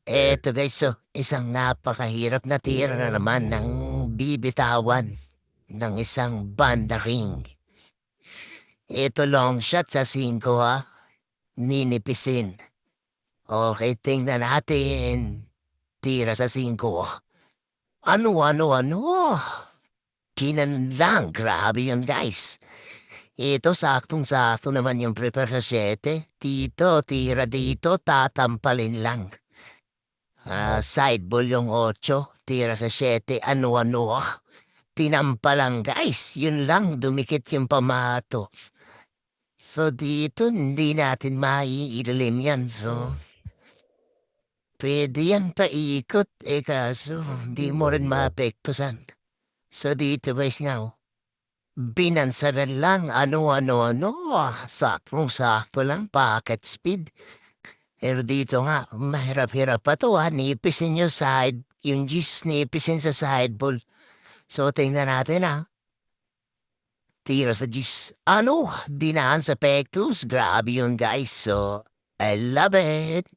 Eto guys, so isang napakahirap na tira na naman ng bibitawan ng isang banda ring. Ito long shot sa 5 ha, ninipisin. Okay, tingnan natin. Tira sa 5. Ano? Kinanlang, grabe yun guys. Ito saktong-sakto naman yung prepare sa 7. Dito, tira dito, tatampalin lang. Sideball yung 8, tira sa 7, ano. Tinampa lang guys, yun lang, dumikit yung pamato. So dito, hindi natin maiilim yan. So, pwede yan paikot, kaso hindi mo rin maapektusan. So dito guys nga, binansagan lang, ano. Saktong-sakto lang, pocket speed. Pero dito nga, mahirap-hirap pa to ha. Nipisin yung side, yung G's nipisin sa sideball. So tingnan natin ha. Tira sa G's. Dinaan sa Pectus. Grabe yun guys. So, I love it.